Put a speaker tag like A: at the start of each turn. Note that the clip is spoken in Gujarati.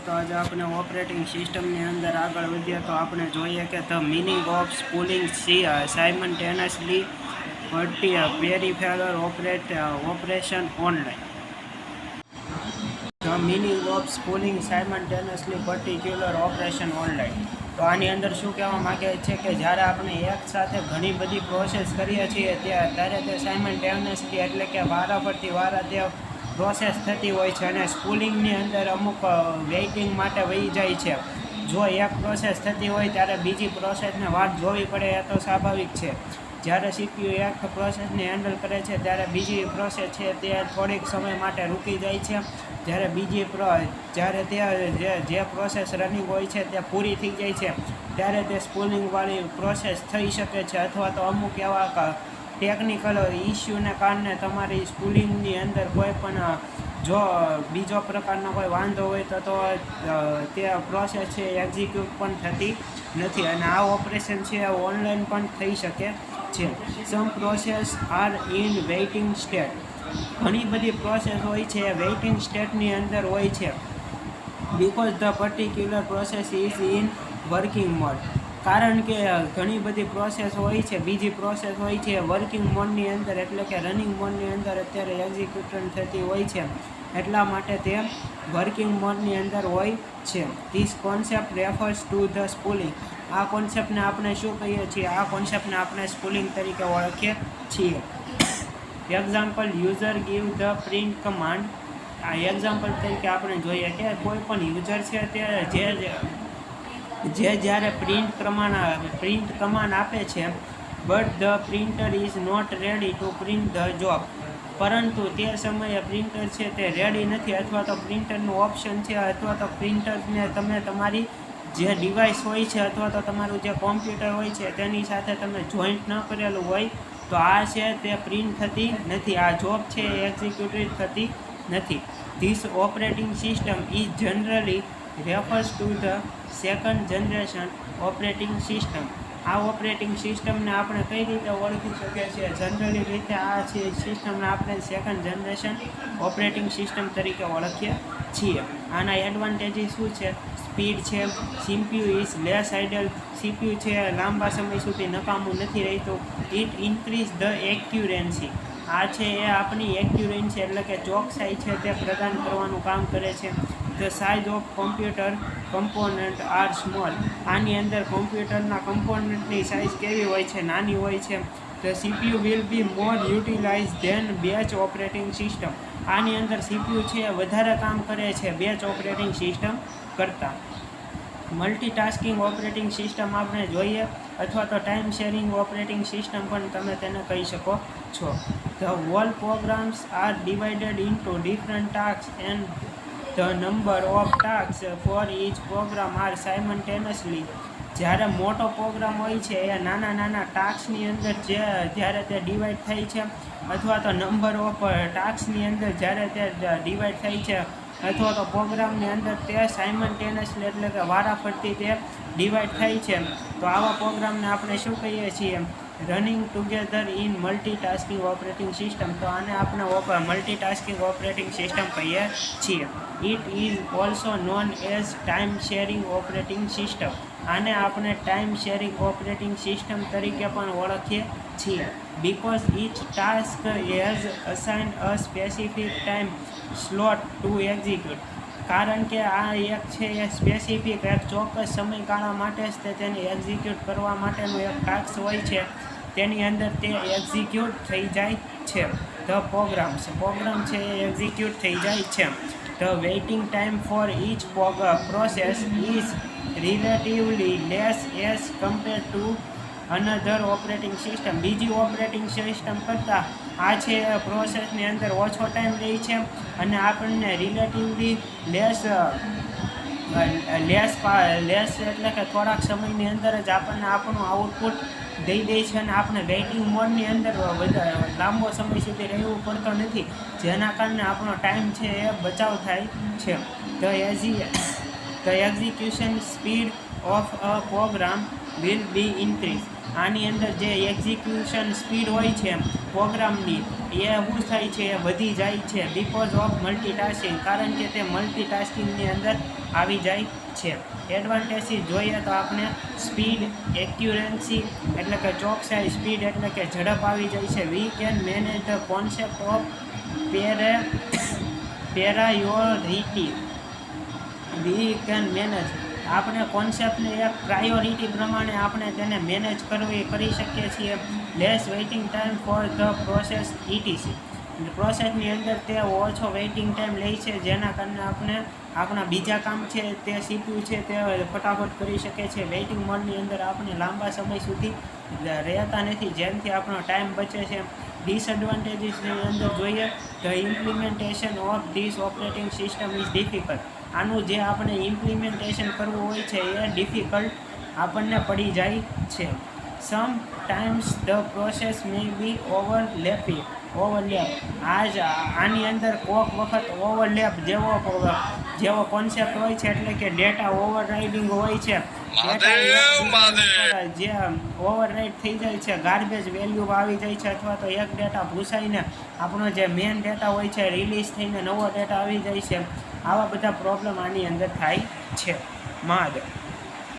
A: તો આજે આપણે ઓપરેટિંગ સિસ્ટમની અંદર આગળ વધીએ તો આપણે જોઈએ કે the meaning of spooling simultaneously peripheral operation online. The meaning of spooling simultaneously particular operation online. તો આની અંદર શું કહેવા માગે છે કે જ્યારે આપણે એક સાથે ઘણી બધી પ્રોસેસ કરીએ છીએ ત્યારે તે સાયમલ્ટેનિયસલી એટલે કે વારાફરતી તે પ્રોસેસ થતી હોય છે અને સ્પૂલિંગની અંદર અમુક વેઇટિંગ માટે વહી જાય છે. જો એક પ્રોસેસ થતી હોય ત્યારે બીજી પ્રોસેસને વાટ જોવી પડે એ તો સ્વાભાવિક છે. જ્યારે સીપીયુ એક પ્રોસેસને હેન્ડલ કરે છે ત્યારે બીજી પ્રોસેસ છે તે થોડીક સમય માટે રૂકી જાય છે. જ્યારે જે પ્રોસેસ રનિંગ હોય છે તે પૂરી થઈ જાય છે ત્યારે તે સ્પૂલિંગવાળી પ્રોસેસ થઈ શકે છે અથવા તો અમુક એવા ટેકનિકલ ઇસ્યુને કારણે તમારી સ્પૂલિંગની અંદર કોઈ પણ જો બીજો પ્રકારનો કોઈ વાંધો હોય તો તે પ્રોસેસ છે એક્ઝિક્યુટ પણ થતી નથી અને આ ઓપરેશન છે ઓનલાઈન પણ થઈ શકે છે. Some process are in waiting state. ઘણી બધી પ્રોસેસ હોય છે એ વેઇટિંગ સ્ટેટની અંદર હોય છે because the particular process is in working mode. કારણ કે ઘણી બધી પ્રોસેસ હોય છે, બીજી પ્રોસેસ હોય છે વર્કિંગ મોડની અંદર એટલે કે રનિંગ મોડની અંદર અત્યારે એક્ઝિક્યુશન થતી હોય છે એટલા માટે તે વર્કિંગ મોડની અંદર હોય છે. This concept refers to the spooling. આ કોન્સેપ્ટને આપણે શું કહીએ છીએ? આ કોન્સેપ્ટને આપણે સ્પૂલિંગ તરીકે ઓળખીએ છીએ. Example, user give the print command. આ એક્ઝામ્પલ તરીકે આપણે જોઈએ કે કોઈ પણ યુઝર છે તે જ્યારે પ્રિન્ટ કમાન્ડ આપે છે but the printer is not ready to print the job. પરંતુ તે સમયે પ્રિન્ટર છે તે રેડી નથી અથવા તો પ્રિન્ટરનું ઓપ્શન છે અથવા તો પ્રિન્ટરને તમે તમારી જે ડિવાઇસ હોય છે અથવા તો તમારું જે કોમ્પ્યુટર હોય છે તેની સાથે તમે જોઈન્ટ ન કરેલું હોય તો આ છે તે પ્રિન્ટ થતી નથી, આ જોબ છે એ એક્ઝિક્યુટ થતી નથી. This operating system is generally refers to the second generation operating system. આ ઓપરેટિંગ સિસ્ટમને આપણે કઈ રીતે ઓળખી શકીએ છીએ? જનરલી રીતે આ સિસ્ટમને આપણે સેકન્ડ જનરેશન ઓપરેટિંગ સિસ્ટમ તરીકે ઓળખીએ છીએ. આના એડવાન્ટેજીસ શું છે? સ્પીડ છે, CPU is less idle. CPU છે લાંબા સમય સુધી નકામું નથી રહેતું. It increase the accuracy. આ છે એ આપણી એક્યુરેન્સી એટલે કે ચોકસાઈ છે તે પ્રદાન કરવાનું કામ કરે છે. The size of computer component are small. આની અંદર કોમ્પ્યુટરના કમ્પોનન્ટની સાઇઝ કેવી હોય છે? નાની હોય છે. The CPU will be more utilize than batch operating system. આની અંદર સીપીયુ છે વધારે કામ કરે છે બેચ ઓપરેટિંગ સિસ્ટમ કરતાં. મલ્ટીટાસ્કિંગ ઓપરેટિંગ સિસ્ટમ આપણે જોઈએ અથવા તો ટાઈમ શેરિંગ ઓપરેટિંગ સિસ્ટમ પણ તમે તેને કહી શકો છો. The whole programs are divided into different task and the number of task for each program are simultaneously. જ્યારે મોટો પ્રોગ્રામ હોય છે એ નાના ટાસ્કની અંદર જ્યારે તે ડિવાઈડ થાય છે અથવા તો નંબર ઓફ ટાસ્કની અંદર જ્યારે તે ડિવાઈડ થાય છે અથવા તો પ્રોગ્રામની અંદર તે સાયમલ્ટેનિયસલી એટલે કે વારાફરતી તે ડિવાઈડ થાય છે તો આવા પ્રોગ્રામને આપણે શું કહીએ છીએ? Running together in multitasking operating system. તો આને આપણે મલ્ટીટાસ્કિંગ ઓપરેટિંગ સિસ્ટમ કહીએ છીએ. It is also known as time sharing operating system. આને આપણે ટાઈમ શેરિંગ ઓપરેટિંગ સિસ્ટમ તરીકે પણ ઓળખીએ છીએ. Because each task has assigned a specific time slot to execute. કારણ કે આ એક છે એ સ્પેસિફિક એક ચોક્કસ સમયગાળા માટે જ તે તેને એક્ઝિક્યુટ કરવા માટેનું એક ટાસ્ક હોય છે તેની અંદર તે એક્ઝિક્યુટ થઈ જાય છે. ધ પ્રોગ્રામ છે એ એક્ઝિક્યુટ થઈ જાય છે. The waiting time for each process is relatively less as compare to another operating system. બીજી ઓપરેટિંગ સિસ્ટમ કરતાં આ છે પ્રોસેસની અંદર ઓછો ટાઈમ રહે છે અને આપણને રિલેટિવલી લેસ એટલે કે થોડાક સમયની અંદર જ આપણને આપણું આઉટપુટ દઈ દે છે અને આપણે વેઇટિંગ મોડની અંદર લાંબો સમય સુધી રહેવું પડતો નથી જેના કારણે આપણો ટાઈમ છે એ બચાવ થાય છે. The execution speed of a program will be increase. આની અંદર જે એક્ઝિક્યુશન સ્પીડ હોય છે પ્રોગ્રામની એ શું થાય છે એ વધી જાય છે બિકોઝ ઓફ મલ્ટીટાસ્કિંગ, કારણ કે તે મલ્ટીટાસ્કિંગની અંદર આવી જાય છે. એડવાન્ટેજીસ જોઈએ તો આપણે સ્પીડ, એક્યુરન્સી એટલે કે ચોકસાઈ, સ્પીડ એટલે કે ઝડપ આવી જાય છે. We can manage the concept of priority. We can manage, આપણે કોન્સેપ્ટને એક પ્રાયોરિટી પ્રમાણે આપણે તેને મેનેજ કરી શકીએ છીએ. Less waiting time for the process ETC. પ્રોસેસની અંદર તે ઓછો વેઇટિંગ ટાઈમ લે છે, જેના કારણે આપણે આપણા બીજા કામ છે તે CPU છે તે ફટાફટ કરી શકે છે. વેઇટિંગ મોડની અંદર આપણે લાંબા સમય સુધી રહેતા નથી, જેનાથી આપણો ટાઈમ બચે છે. ડિસએડવાન્ટેજીસની અંદર જોઈએ તો implementation of this operating system is difficult. આનું જે આપણે ઇમ્પ્લિમેન્ટેશન કરવું હોય છે એ ડિફિકલ્ટ આપણને પડી જાય છે. Sometimes the process may be overlap. આની અંદર કોઈક વખત ઓવરલેપ જેવો કોન્સેપ્ટ હોય છે, એટલે કે ડેટા ઓવરરાઇડિંગ હોય છે. જે ઓવરરાઇડ થઈ જાય છે, ગાર્બેજ વેલ્યુ આવી જાય છે, અથવા તો એક ડેટા ભૂસાઈને આપણો જે મેન ડેટા હોય છે રિલીઝ થઈને નવો ડેટા આવી જાય છે. આવા બધા પ્રોબ્લેમ આની અંદર થાય છે. મહાદેવ.